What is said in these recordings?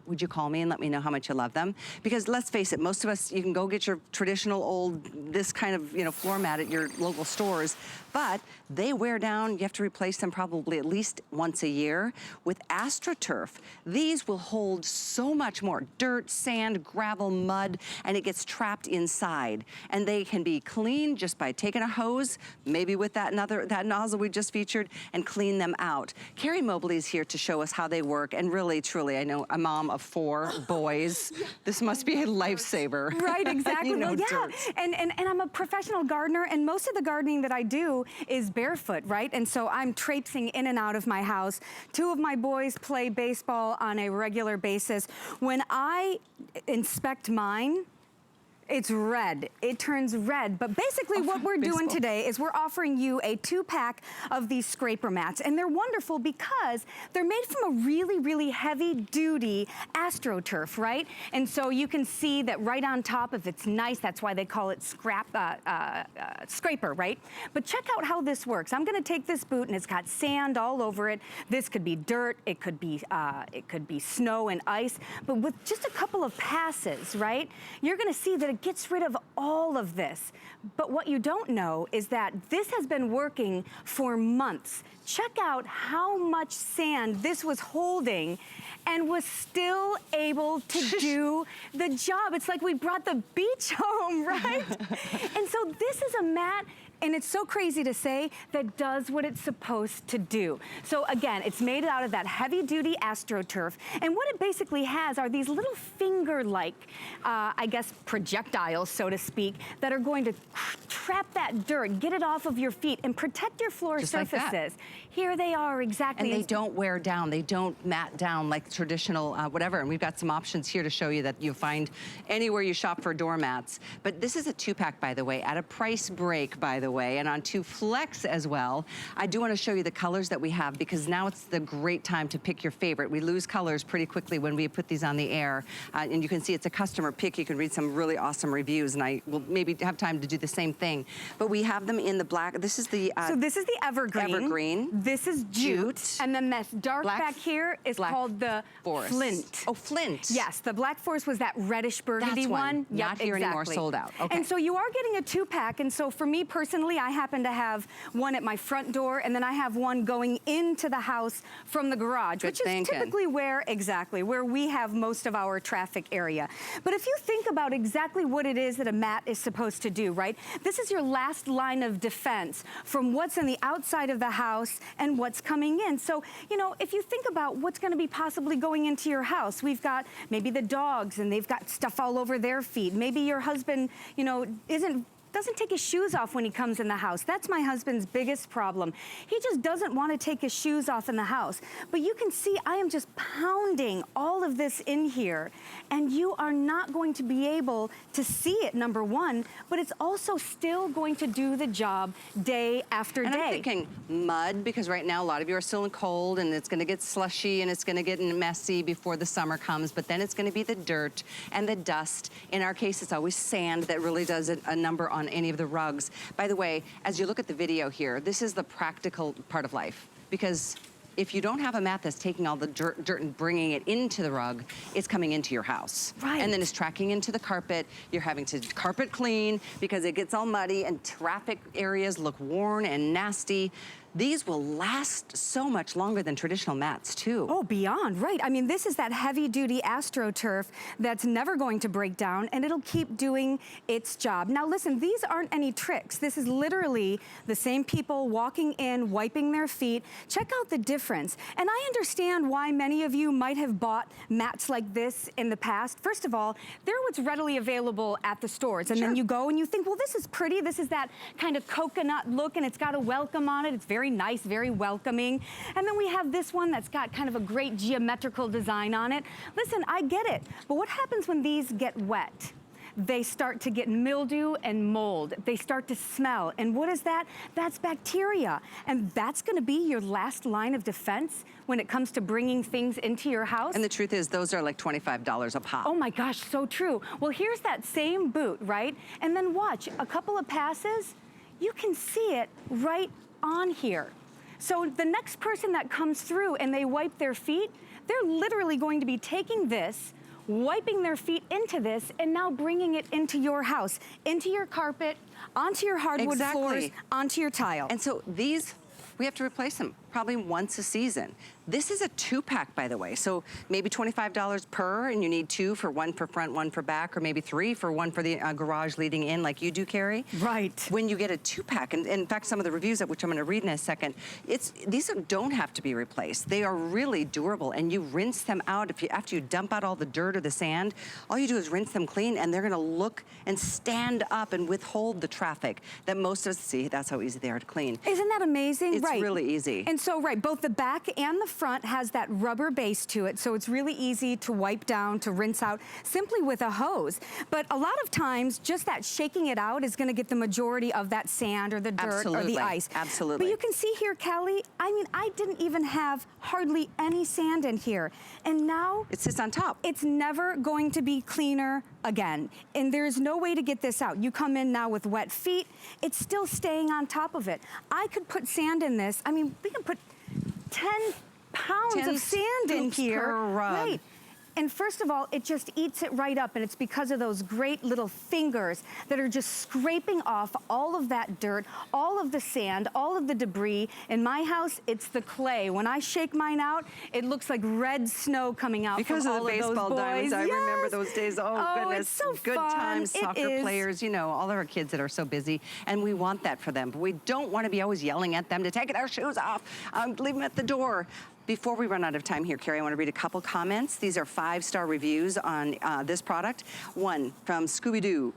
would you call me and let me know how much you love them? Because let's face it, most of us, you can go get your traditional old, this kind of, floor mat at your local stores, but they wear down. You have to replace them probably at least once a year. With AstroTurf, these will hold so much more dirt, sand, gravel, mud, and it gets trapped inside. And they can be cleaned just by taking a hose, maybe with that nozzle we just featured, and clean them out. Carrie Mobley is here to show us how they work, and really, truly, I know a mom of 4 boys. This must be a lifesaver. Right, exactly. Well, yeah, dirt. and I'm a professional gardener, and most of the gardening that I do is barefoot, right? And so I'm traipsing in and out of my house. 2 of my boys play baseball on a regular basis. When I inspect mine, it's red. It turns red. But basically what we're doing today is we're offering you a 2-pack of these scraper mats. And they're wonderful because they're made from a really, really heavy duty AstroTurf, right? And so you can see that right on top, if it's nice, that's why they call it scraper, right? But check out how this works. I'm gonna take this boot and it's got sand all over it. This could be dirt, it could be snow and ice. But with just a couple of passes, right? You're gonna see that it gets rid of all of this. But what you don't know is that this has been working for months. Check out how much sand this was holding and was still able to do the job. It's like we brought the beach home, right? And so this is a mat, and it's so crazy to say, that does what it's supposed to do. So again, it's made out of that heavy duty AstroTurf. And what it basically has are these little finger-like, I guess, projectiles, so to speak, that are going to trap that dirt, get it off of your feet, and protect your floor surfaces. Like here they are, exactly. And they don't wear down. They don't mat down like traditional whatever. And we've got some options here to show you that you'll find anywhere you shop for doormats. But this is a 2-pack, by the way, at a price break, by the way, and on 2 Flex as well. I do want to show you the colors that we have, because now it's the great time to pick your favorite. We lose colors pretty quickly when we put these on the air. And you can see it's a customer pick. You can read some really awesome reviews, and I will maybe have time to do the same thing. But we have them in the black. This is the so this is the evergreen. This is jute. And then this dark back here is called the forest. Flint. Oh, flint. Yes, the black forest was that reddish burgundy one. Not here anymore, sold out. Okay. And so you are getting a 2-pack, and so for me personally, I happen to have one at my front door, and then I have one going into the house from the garage, which is typically where we have most of our traffic area. But if you think about exactly what it is that a mat is supposed to do, right? This is your last line of defense from what's on the outside of the house and what's coming in. So, if you think about what's gonna be possibly going into your house, we've got maybe the dogs and they've got stuff all over their feet. Maybe your husband, doesn't take his shoes off when he comes in the house. That's my husband's biggest problem. He just doesn't want to take his shoes off in the house. But you can see I am just pounding all of this in here, and you are not going to be able to see it, number one, but it's also still going to do the job day after day. And I'm thinking mud, because right now a lot of you are still in cold, and it's going to get slushy and it's going to get messy before the summer comes, but then it's going to be the dirt and the dust. In our case, it's always sand that really does a number on any of the rugs. By the way, as you look at the video here, this is the practical part of life, because if you don't have a mat that's taking all the dirt and bringing it into the rug, it's coming into your house. Right. And then it's tracking into the carpet. You're having to carpet clean because it gets all muddy, and traffic areas look worn and nasty. These will last so much longer than traditional mats too. Oh, beyond, right. I mean, this is that heavy duty AstroTurf that's never going to break down, and it'll keep doing its job. Now listen, these aren't any tricks. This is literally the same people walking in, wiping their feet. Check out the difference. And I understand why many of you might have bought mats like this in the past. First of all, they're what's readily available at the stores. And then you go and you think, well, this is pretty. This is that kind of coconut look, and it's got a welcome on it. It's very nice, very welcoming. And then we have this one that's got kind of a great geometrical design on it. Listen, I get it, but what happens when these get wet? They start to get mildew and mold. They start to smell. And what is that? That's bacteria. And that's gonna be your last line of defense when it comes to bringing things into your house. And the truth is, those are like $25 a pop. Oh my gosh, so true. Well, here's that same boot, right? And then watch, a couple of passes, you can see it right on here. So the next person that comes through and they wipe their feet, they're literally going to be taking this, wiping their feet into this, and now bringing it into your house, into your carpet, onto your hardwood floors, onto your tile. And so these, we have to replace them probably once a season. This is a 2-pack, by the way, so maybe $25 per, and you need 2 for one for front, one for back, or maybe 3 for one for the garage leading in, like you do, Carrie. Right. When you get a 2-pack, and in fact, some of the reviews, which I'm going to read in a second, these don't have to be replaced. They are really durable, and you rinse them out. After you dump out all the dirt or the sand, all you do is rinse them clean, and they're going to look and stand up and withhold the traffic that most of us see. That's how easy they are to clean. Isn't that amazing? It's really easy. And so, both the back and the front has that rubber base to it, so it's really easy to wipe down, to rinse out, simply with a hose. But a lot of times, just that shaking it out is gonna get the majority of that sand or the dirt or the ice. Absolutely. But you can see here, Callie, I mean, I didn't even have hardly any sand in here. And now it sits on top. It's never going to be cleaner again. And there's no way to get this out. You come in now with wet feet, it's still staying on top of it. I could put sand in this. I mean, we can put 10 pounds of sand in here. Per rug. Right. And first of all, it just eats it right up, and it's because of those great little fingers that are just scraping off all of that dirt, all of the sand, all of the debris. In my house, it's the clay. When I shake mine out, it looks like red snow coming out because from of all the of those baseball boys. diamonds. I remember those days. Oh, goodness. It's so good fun. times, soccer players, you know, all of our kids that are so busy, and we want that for them, but we don't want to be always yelling at them to take their shoes off, leave them at the door. Before we run out of time here, Carrie, I want to read a couple comments. These are 5-star reviews on this product. One from Scooby-Doo.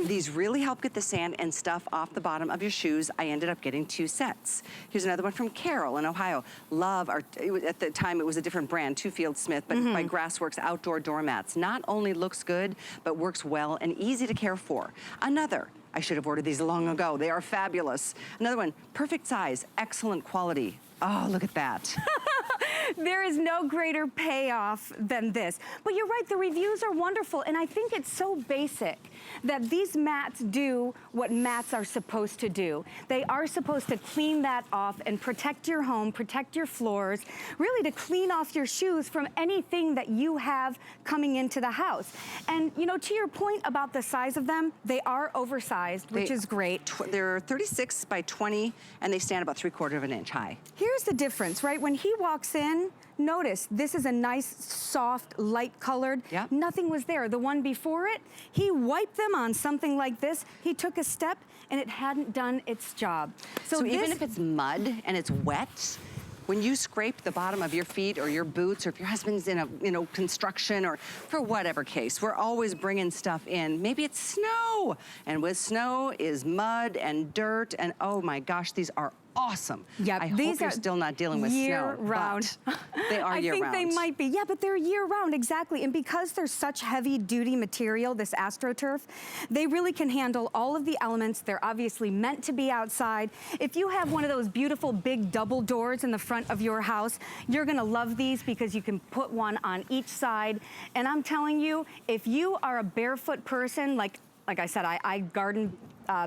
These really help get the sand and stuff off the bottom of your shoes. I ended up getting 2 sets. Here's another one from Carol in Ohio. Love, at the time it was a different brand, Two Field Smith, but by Grassworks outdoor doormats. Not only looks good, but works well and easy to care for. Another, I should have ordered these long ago. They are fabulous. Another one, perfect size, excellent quality. Oh, look at that. There is no greater payoff than this. But you're right, the reviews are wonderful, and I think it's so basic that these mats do what mats are supposed to do. They are supposed to clean that off and protect your home, protect your floors, really to clean off your shoes from anything that you have coming into the house. And you know, to your point about the size of them, they are oversized, which is great. They're 36 by 20, and they stand about 3/4 of an inch high. Here's the difference, right? When he walks in, notice this is a nice, soft, light colored. Yep. Nothing was there. The one before it, he wiped them on something like this. He took a step and it hadn't done its job. So even if it's mud and it's wet, when you scrape the bottom of your feet or your boots, or if your husband's in a construction or for whatever case, we're always bringing stuff in. Maybe it's snow, and with snow is mud and dirt, and oh my gosh, these are awesome. Yeah, I hope you're still not dealing with year snow, round. but they are year round. I think they might be. Yeah, but they're year round, exactly. And because they're such heavy duty material, this AstroTurf, they really can handle all of the elements. They're obviously meant to be outside. If you have one of those beautiful big double doors in the front of your house, you're gonna love these because you can put one on each side. And I'm telling you, if you are a barefoot person, like I said, I garden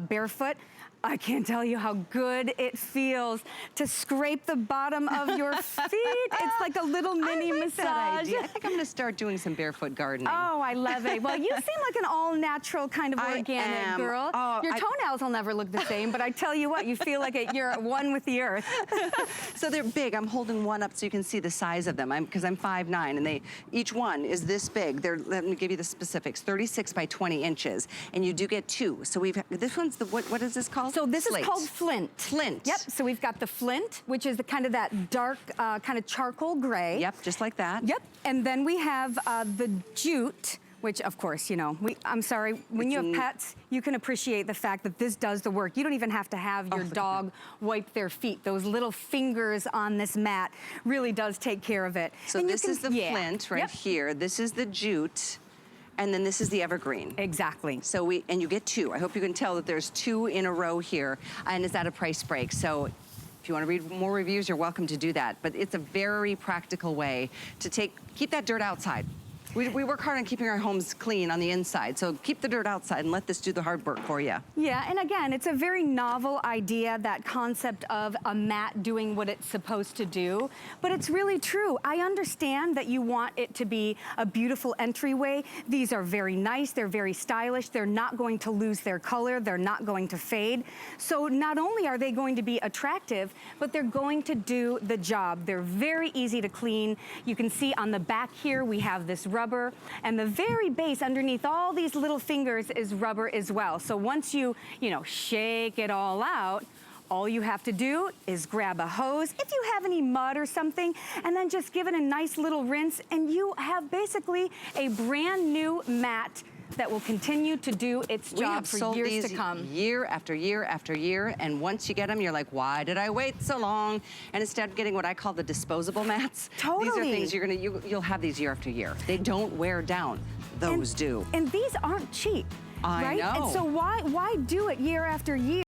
barefoot, I can't tell you how good it feels to scrape the bottom of your feet. It's like a little mini massage. That idea. I think I'm gonna start doing some barefoot gardening. Oh, I love it. Well, you seem like an all-natural kind of organic girl. Oh, your toenails will never look the same, but I tell you what, you feel like you're one with the earth. So they're big. I'm holding one up so you can see the size of them. Because I'm 5'9", and each one is this big. Let me give you the specifics. 36 by 20 inches, and you do get 2. So this one's the what is this called? So this Slate. is called Flint. Flint. Yep, so we've got the Flint, which is the kind of that dark, kind of charcoal gray. Yep, just like that. Yep, and then we have the Jute, which of course, you know, I'm sorry, when you have pets, you can appreciate the fact that this does the work. You don't even have to have your dog wipe their feet. Those little fingers on this mat really does take care of it. So this is the Flint right here. This is the Jute. And then this is the evergreen. Exactly. So and you get 2. I hope you can tell that there's 2 in a row here, and it's at a price break. So if you want to read more reviews, you're welcome to do that. But it's a very practical way to keep that dirt outside. We work hard on keeping our homes clean on the inside, so keep the dirt outside and let this do the hard work for you. Yeah, and again, it's a very novel idea, that concept of a mat doing what it's supposed to do, but it's really true. I understand that you want it to be a beautiful entryway. These are very nice, they're very stylish, they're not going to lose their color, they're not going to fade. So not only are they going to be attractive, but they're going to do the job. They're very easy to clean. You can see on the back here, we have this rubber, and the very base underneath all these little fingers is rubber as well. So once you shake it all out, all you have to do is grab a hose, if you have any mud or something, and then just give it a nice little rinse, and you have basically a brand new mat that will continue to do its job for years to come. Year after year after year, and once you get them, you're like, why did I wait so long? And instead of getting what I call the disposable mats, Totally. these are things you'll have these year after year. They don't wear down. Those do. And these aren't cheap, I right? know. And so why do it year after year?